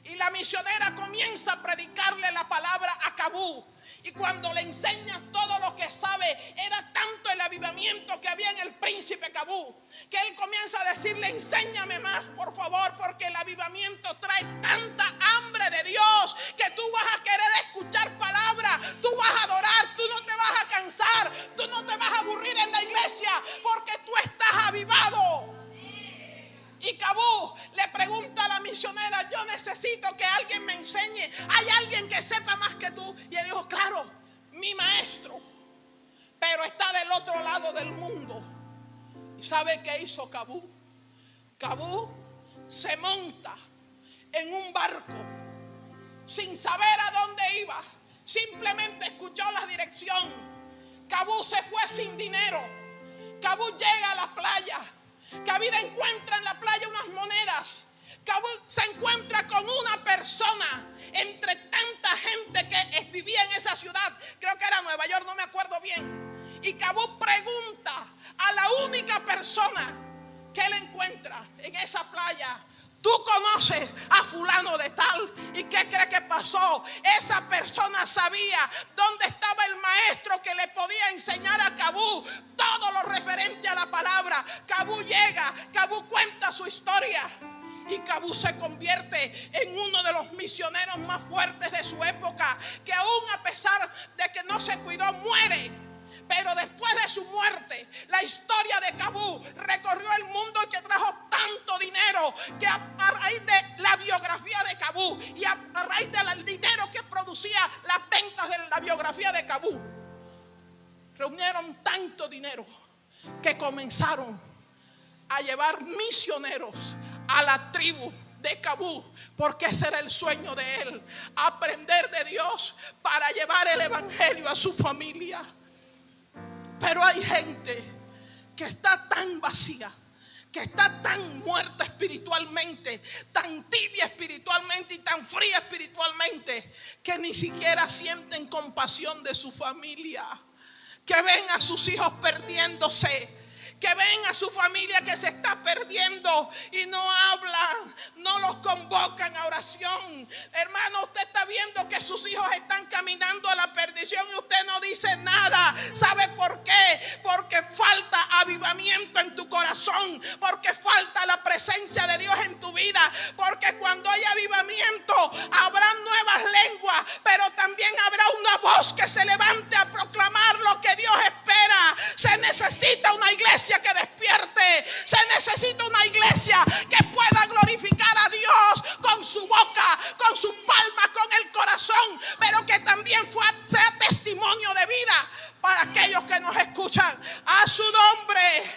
Y la misionera comienza a predicarle la palabra a Kabú. Y cuando le enseña todo lo que sabe, era tanto el avivamiento que había en el príncipe Kabú, que él comienza a decirle: enséñame más, por favor, porque el avivamiento trae tanta hambre de Dios que tú vas a querer escuchar palabra, tú vas a adorar, tú no te vas a cansar, tú no te vas a aburrir en la iglesia, porque tú estás avivado. Y Kabú le pregunta a la misionera: yo necesito que alguien me enseñe, ¿hay alguien que sepa más que tú? Y él dijo: claro, mi maestro, pero está del otro lado del mundo. ¿Y sabe qué hizo Kabú? Kabú se monta en un barco sin saber a dónde iba, simplemente escuchó la dirección. Kabú se fue sin dinero. Kabú llega a la playa. Kabú encuentra en la playa unas monedas. Kabú se encuentra con una persona entre tanta gente que vivía en esa ciudad. Creo que era Nueva York, no me acuerdo bien. Y Kabú pregunta a la única persona que él encuentra en esa playa: ¿tú conoces a fulano de tal? ¿Y qué cree que pasó? Esa persona sabía dónde estaba el maestro que le podía enseñar a Kabú todo lo referente a la palabra. Kabú llega, Kabú cuenta su historia y Kabú se convierte en uno de los misioneros más fuertes de su época, que aún a pesar de que no se cuidó, muere. Pero después de su muerte, la historia de Kabú recorrió el mundo y que trajo tanto dinero que a raíz de la biografía de Kabú y a raíz del dinero que producía las ventas de la biografía de Kabú, reunieron tanto dinero que comenzaron a llevar misioneros a la tribu de Kabú, porque ese era el sueño de él, aprender de Dios para llevar el evangelio a su familia. Pero hay gente que está tan vacía, que está tan muerta espiritualmente, tan tibia espiritualmente y tan fría espiritualmente, que ni siquiera sienten compasión de su familia, que ven a sus hijos perdiéndose, que ven a su familia que se está perdiendo y no hablan, no los convocan a oración. Hermano, usted está viendo que sus hijos están caminando a la perdición y usted no dice nada. ¿Sabe por qué? Porque falta avivamiento en tu corazón, porque falta la presencia de Dios en tu vida, porque cuando hay avivamiento habrá nuevas lenguas, pero también habrá una voz que se levante a proclamar lo que Dios espera. Se necesita una iglesia que despierte, se necesita una iglesia que pueda glorificar a Dios con su boca, con sus palmas, con el corazón, pero que también sea testimonio de vida para aquellos que nos escuchan. A su nombre.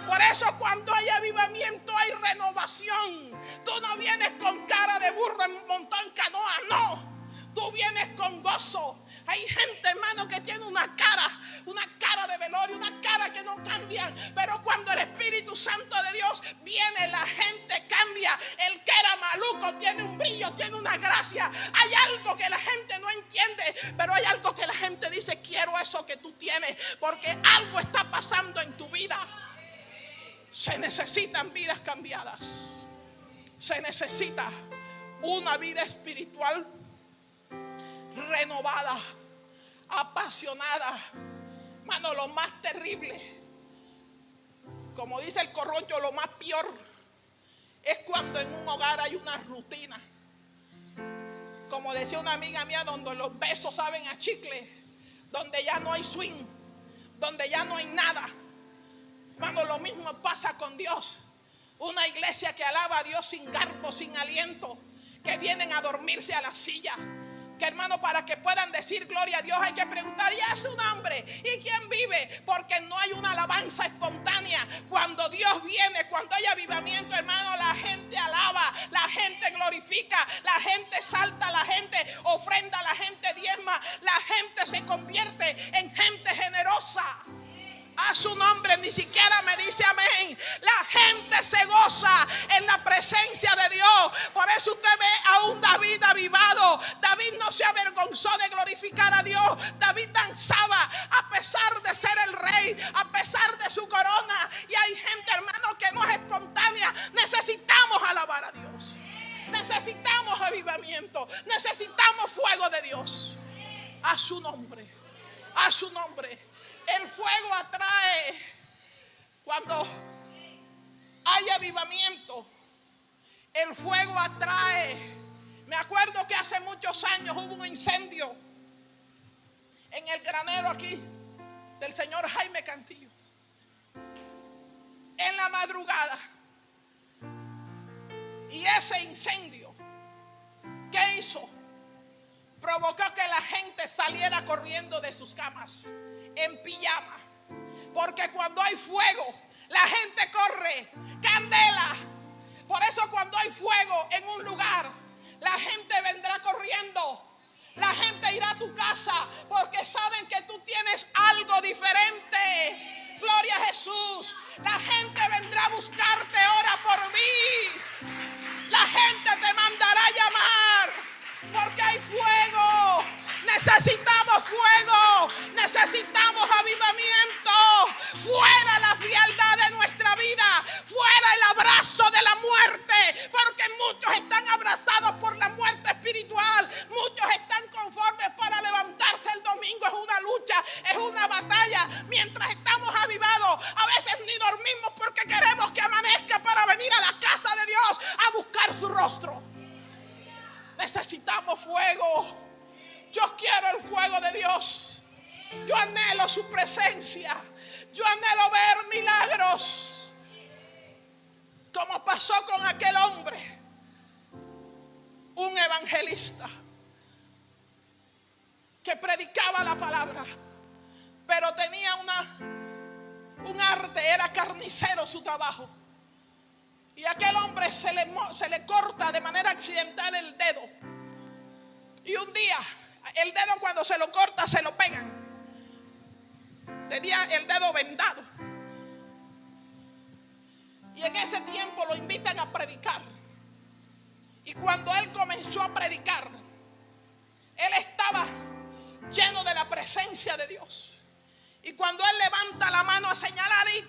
Por eso cuando hay avivamiento hay renovación. Tú no vienes con cara de burro montado en canoa, no. Tú vienes con gozo. Hay gente, hermano, que tiene una cara de velorio, una cara que no cambia. Pero cuando el Espíritu Santo de Dios viene, la gente cambia. El que era maluco tiene un brillo, tiene una gracia. Hay algo que la gente no entiende, pero hay algo que la gente dice: quiero eso que tú tienes, porque algo está pasando en tu vida. Se necesitan vidas cambiadas. Se necesita una vida espiritual renovada, apasionada. Mano, lo más terrible, como dice el corroncho, lo más peor es cuando en un hogar hay una rutina. Como decía una amiga mía, donde los besos saben a chicle, donde ya no hay swing, donde ya no hay nada. Mano, lo mismo pasa con Dios. Una iglesia que alaba a Dios sin garbo, sin aliento, que vienen a dormirse a la silla. Que, hermano, para que puedan decir gloria a Dios hay que preguntar: ¿y es un hombre? ¿Y quién vive? Porque no hay una alabanza espontánea. Cuando Dios viene, cuando hay avivamiento, hermano, la gente alaba, la gente glorifica, la gente salta, la gente ofrenda, la gente diezma, la gente se convierte en gente generosa. A su nombre, ni siquiera me dice amén. La gente se goza en la presencia de Dios. Por eso usted ve a un David avivado. David no se avergonzó de glorificar a Dios. David danzaba a pesar de ser el rey, a pesar de su corona. Y hay gente, hermano, que no es espontánea. Necesitamos alabar a Dios. Necesitamos avivamiento. Necesitamos fuego de Dios. A su nombre. A su nombre. El fuego atrae. Cuando hay avivamiento, el fuego atrae. Me acuerdo que hace muchos años hubo un incendio en el granero aquí del señor Jaime Cantillo. En la madrugada. Y ese incendio, ¿qué hizo? Provocó que la gente saliera corriendo de sus camas en pijama. Porque cuando hay fuego, la gente corre, candela. Por eso cuando hay fuego en un lugar, la gente vendrá corriendo. La gente irá a tu casa porque saben que tú tienes algo diferente. Gloria a Jesús. La gente vendrá a buscarte, ora por mí. La gente te mandará a llamar porque hay fuego. Necesitamos fuego, necesitamos avivamiento. Fuera la frialdad de nuestra vida, fuera el abrazo de la muerte, porque muchos están abrazados por la muerte espiritual. Muchos están conformes para levantarse el domingo. Es una lucha, es una batalla. Mientras estamos avivados, a veces ni dormimos porque queremos que amanezca para venir a la casa de Dios a buscar su rostro. Necesitamos fuego. Yo quiero el fuego de Dios. Yo anhelo su presencia. Yo anhelo ver milagros, como pasó con aquel hombre, un evangelista que predicaba la palabra, pero tenía un arte, era carnicero su trabajo. Y a aquel hombre se le corta de manera accidental el dedo. Y un día, el dedo cuando se lo corta, se lo pegan. Tenía el dedo vendado. Y en ese tiempo lo invitan a predicar. Y cuando él comenzó a predicar, él estaba lleno de la presencia de Dios. Y cuando él levanta la mano a señalar y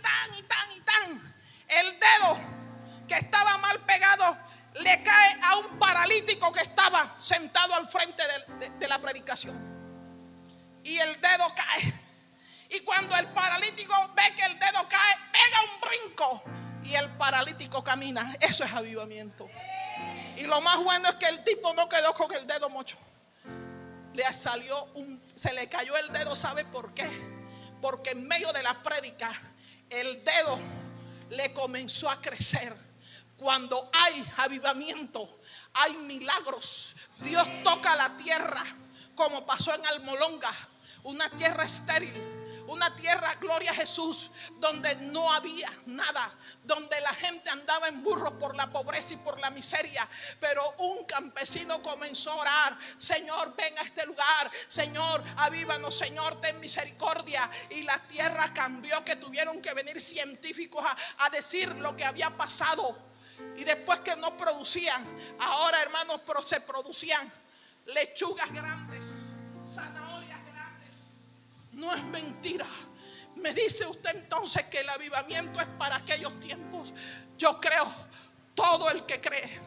tan, el dedo que estaba mal pegado le cae a un paralítico que estaba sentado al frente de la predicación. Y el dedo cae. Y cuando el paralítico ve que el dedo cae, pega un brinco y el paralítico camina. Eso es avivamiento. Y lo más bueno es que el tipo no quedó con el dedo mocho. Se le cayó el dedo. ¿Sabe por qué? Porque en medio de la prédica el dedo le comenzó a crecer. Cuando hay avivamiento, hay milagros. Dios toca la tierra, como pasó en Almolonga, una tierra estéril, una tierra, gloria a Jesús, donde no había nada, donde la gente andaba en burros por la pobreza y por la miseria. Pero un campesino comenzó a orar: Señor, ven a este lugar, Señor, avívanos, Señor, ten misericordia. Y la tierra cambió, que tuvieron que venir científicos a decir lo que había pasado. Y después que no producían, ahora, hermanos, se producían lechugas grandes, zanahorias grandes. No es mentira. Me dice usted entonces que el avivamiento es para aquellos tiempos. Yo creo, todo el que cree,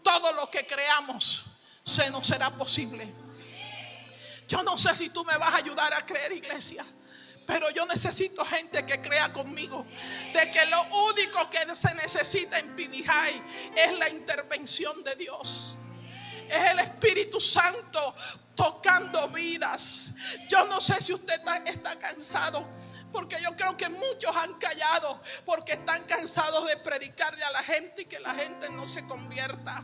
todo lo que creamos, se nos será posible. Yo no sé si tú me vas a ayudar a creer, iglesia, pero yo necesito gente que crea conmigo de que lo único que se necesita en PBJ es la intervención de Dios. Es el Espíritu Santo tocando vidas. Yo no sé si usted está cansado, porque yo creo que muchos han callado porque están cansados de predicarle a la gente y que la gente no se convierta.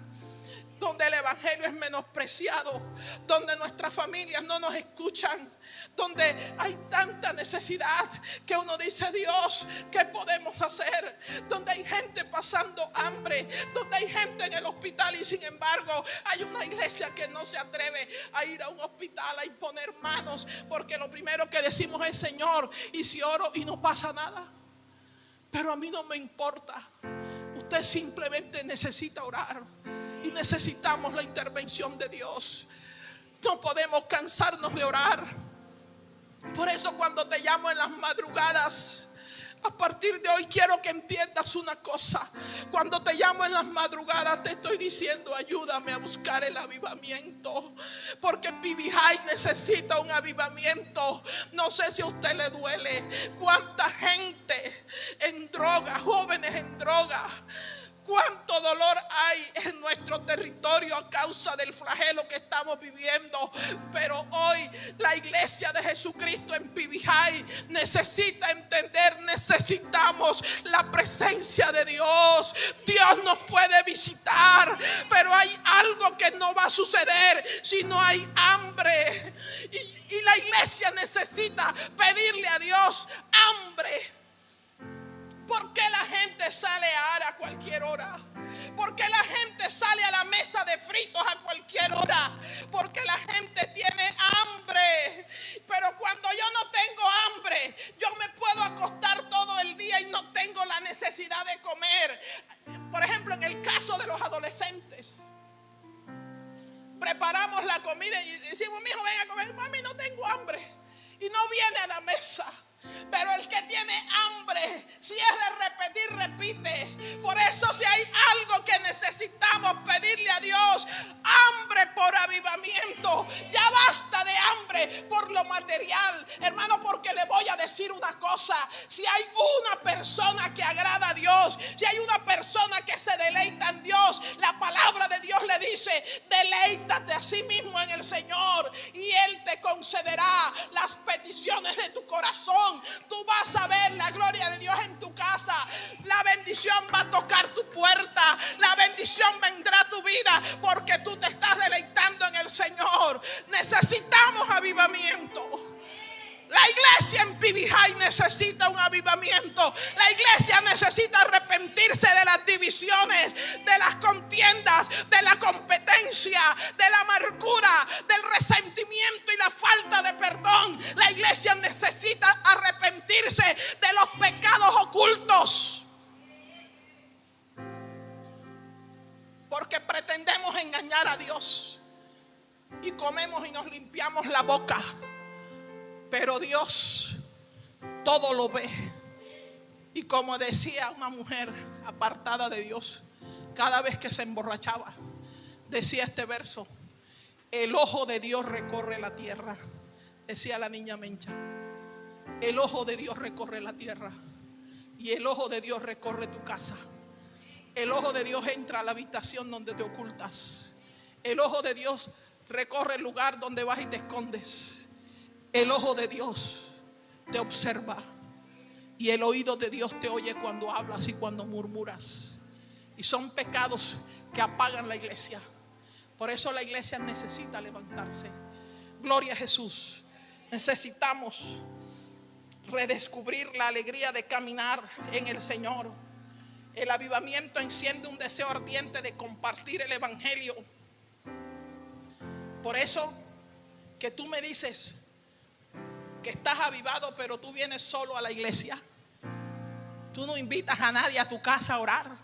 Donde el evangelio es menospreciado, donde nuestras familias no nos escuchan, donde hay tanta necesidad que uno dice: Dios, ¿qué podemos hacer? Donde hay gente pasando hambre, donde hay gente en el hospital y sin embargo hay una iglesia que no se atreve a ir a un hospital a imponer manos, porque lo primero que decimos es: Señor, ¿y si oro y no pasa nada? Pero a mí no me importa. Usted simplemente necesita orar. Y necesitamos la intervención de Dios. No podemos cansarnos de orar. Por eso cuando te llamo en las madrugadas, a partir de hoy quiero que entiendas una cosa. Cuando te llamo en las madrugadas te estoy diciendo: ayúdame a buscar el avivamiento, porque PBJ necesita un avivamiento. No sé si a usted le duele cuánta gente en droga, jóvenes en droga. Cuánto dolor hay en nuestro territorio a causa del flagelo que estamos viviendo. Pero hoy la iglesia de Jesucristo en PBJ necesita entender: necesitamos la presencia de Dios. Dios nos puede visitar, pero hay algo que no va a suceder si no hay hambre. Y la iglesia necesita pedirle a Dios hambre. ¿Por qué la gente sale a cualquier hora? ¿Por qué la gente sale a la mesa de fritos a cualquier hora? Porque la gente tiene hambre. Pero cuando yo no tengo hambre, yo me puedo acostar todo el día y no tengo la necesidad de comer. Por ejemplo, en el caso de los adolescentes, preparamos la comida y decimos: mijo, ven a comer. Mami, no tengo hambre. Y no viene a la mesa. Pero el que tiene hambre, si es de repetir, repite. Por eso, si hay algo que necesitamos pedirle a Dios: hambre por avivamiento. Ya basta de hambre por lo material, hermano, porque le voy a decir una cosa: si hay una persona que agrada a Dios, si hay una persona que se deleita en Dios, la palabra de Dios le dice: deleítate a sí mismo en el Señor y Él te concederá las peticiones peticiones de tu corazón. Tú vas a ver la gloria de Dios en tu casa. La bendición va a tocar tu puerta. La bendición vendrá a tu vida porque tú te estás deleitando en el Señor. Necesitamos avivamiento. La iglesia en PBHi necesita un avivamiento. La iglesia necesita arrepentirse de las divisiones, de las contiendas, de la competencia, de la amargura, del resentimiento y la falta de perdón. La iglesia necesita arrepentirse de los pecados ocultos. Porque pretendemos engañar a Dios y comemos y nos limpiamos la boca. Pero Dios todo lo ve. Y como decía una mujer apartada de Dios, cada vez que se emborrachaba, decía este verso: el ojo de Dios recorre la tierra. Decía la niña Mencha: el ojo de Dios recorre la tierra. Y el ojo de Dios recorre tu casa. El ojo de Dios entra a la habitación donde te ocultas. El ojo de Dios recorre el lugar donde vas y te escondes. El ojo de Dios te observa y el oído de Dios te oye cuando hablas y cuando murmuras. Y son pecados que apagan la iglesia. Por eso la iglesia necesita levantarse. Gloria a Jesús. Necesitamos redescubrir la alegría de caminar en el Señor. El avivamiento enciende un deseo ardiente de compartir el evangelio. Por eso que tú me dices que estás avivado, pero tú vienes solo a la iglesia. Tú no invitas a nadie a tu casa a orar.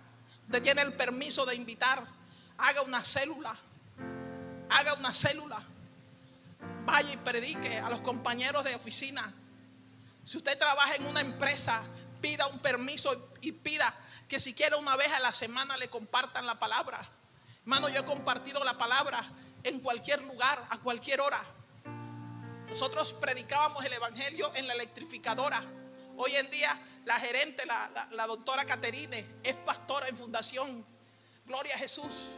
Usted tiene el permiso de invitar. Haga una célula. Haga una célula. Vaya y predique a los compañeros de oficina. Si usted trabaja en una empresa, pida un permiso y pida que siquiera una vez a la semana le compartan la palabra. Hermano, yo he compartido la palabra en cualquier lugar, a cualquier hora. Nosotros predicábamos el evangelio en la electrificadora. Hoy en día la gerente, la doctora Caterine, es pastora en fundación. Gloria a Jesús.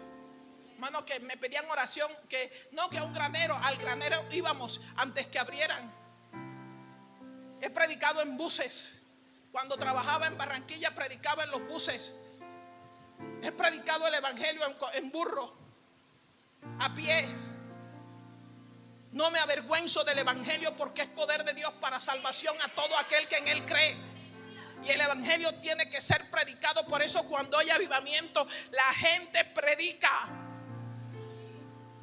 Hermano, que me pedían oración, que a un granero, al granero íbamos antes que abrieran. He predicado en buses. Cuando trabajaba en Barranquilla predicaba en los buses. He predicado el evangelio en burro, a pie. No me avergüenzo del evangelio porque es poder de Dios para salvación a todo aquel que en él cree. Y el evangelio tiene que ser predicado. Por eso cuando hay avivamiento, la gente predica.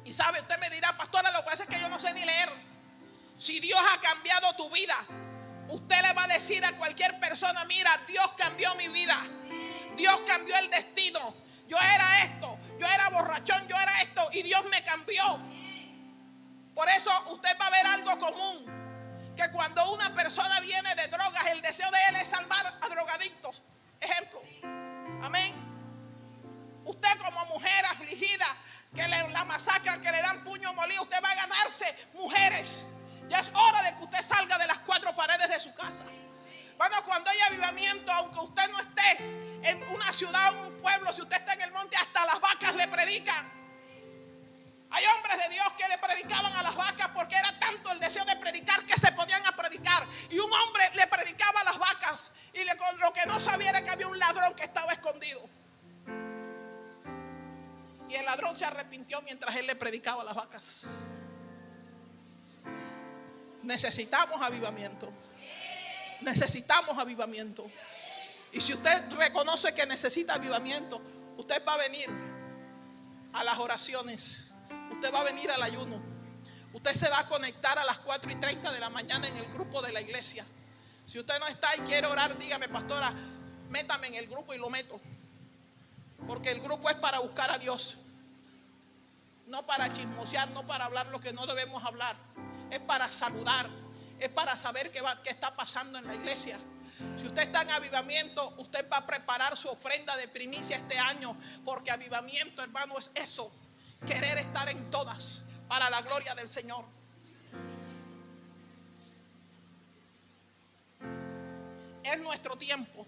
Y sabe, usted me dirá: pastora, lo que pasa es que yo no sé ni leer. Si Dios ha cambiado tu vida, usted le va a decir a cualquier persona: mira, Dios cambió mi vida. Dios cambió el destino. Yo era esto, yo era borrachón, yo era esto, y Dios me cambió. Por eso usted va a ver algo común, que cuando una persona viene de drogas, el deseo de él es salvar a drogadictos. Ejemplo. Amén. Usted como mujer afligida, que la masacran, que le dan puño molido, usted va a ganarse mujeres. Ya es hora de que usted salga de las cuatro paredes de su casa. Bueno, cuando hay avivamiento, aunque usted no esté en una ciudad o un pueblo, si usted está en el monte, hasta las vacas le predican. Hay hombres de Dios que le predicaban a las vacas porque era tanto el deseo de predicar que se podían a predicar. Y un hombre le predicaba a las vacas y lo que no sabía era que había un ladrón que estaba escondido. Y el ladrón se arrepintió mientras él le predicaba a las vacas. Necesitamos avivamiento. Necesitamos avivamiento. Y si usted reconoce que necesita avivamiento, usted va a venir a las oraciones. Usted va a venir al ayuno. Usted se va a conectar a las 4:30 de la mañana en el grupo de la iglesia. Si usted no está y quiere orar, dígame: pastora, métame en el grupo, y lo meto. Porque el grupo es para buscar a Dios. No para chismosear, no para hablar lo que no debemos hablar. Es para saludar. Es para saber qué está pasando en la iglesia. Si usted está en avivamiento, usted va a preparar su ofrenda de primicia este año. Porque avivamiento, hermano, es eso. Querer estar en todas para la gloria del Señor. Es nuestro tiempo.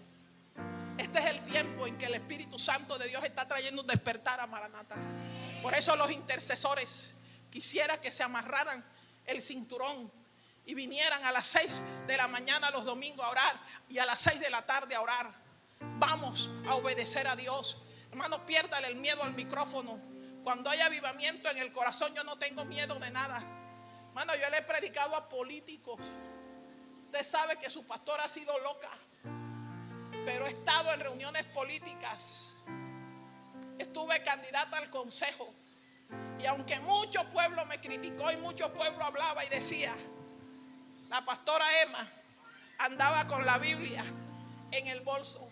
Este es el tiempo en que el Espíritu Santo de Dios está trayendo un despertar a Maranata. Por eso los intercesores quisiera que se amarraran el cinturón y vinieran a las 6 de la mañana los domingos a orar y a las 6 de la tarde a orar. Vamos a obedecer a Dios. Hermano, piérdale el miedo al micrófono. Cuando hay avivamiento en el corazón, yo no tengo miedo de nada. Hermano, yo le he predicado a políticos. Usted sabe que su pastor ha sido loca, pero he estado en reuniones políticas. Estuve candidata al consejo. Y aunque mucho pueblo me criticó y mucho pueblo hablaba y decía, la pastora Emma andaba con la Biblia en el bolso.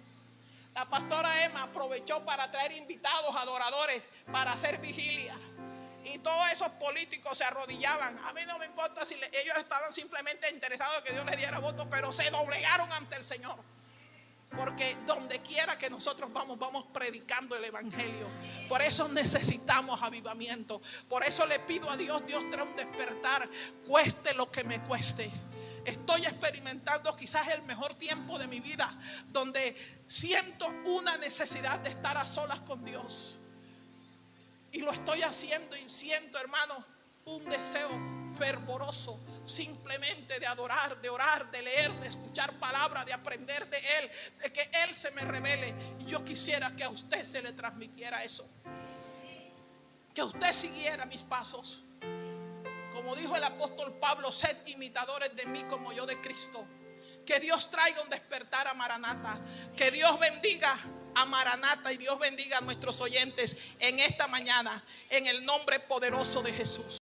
La pastora Emma aprovechó para traer invitados, adoradores, para hacer vigilia. Y todos esos políticos se arrodillaban. A mí no me importa si ellos estaban simplemente interesados en que Dios les diera voto, pero se doblegaron ante el Señor. Porque donde quiera que nosotros vamos predicando el evangelio. Por eso necesitamos avivamiento. Por eso le pido a Dios, Dios trae un despertar, cueste lo que me cueste. Estoy experimentando quizás el mejor tiempo de mi vida, donde siento una necesidad de estar a solas con Dios. Y lo estoy haciendo y siento, hermano, un deseo fervoroso simplemente de adorar, de orar, de leer, de escuchar palabras, de aprender de Él, de que Él se me revele. Y yo quisiera que a usted se le transmitiera eso, que usted siguiera mis pasos. Como dijo el apóstol Pablo, sed imitadores de mí como yo de Cristo. Que Dios traiga un despertar a Maranata. Que Dios bendiga a Maranata y Dios bendiga a nuestros oyentes en esta mañana, en el nombre poderoso de Jesús.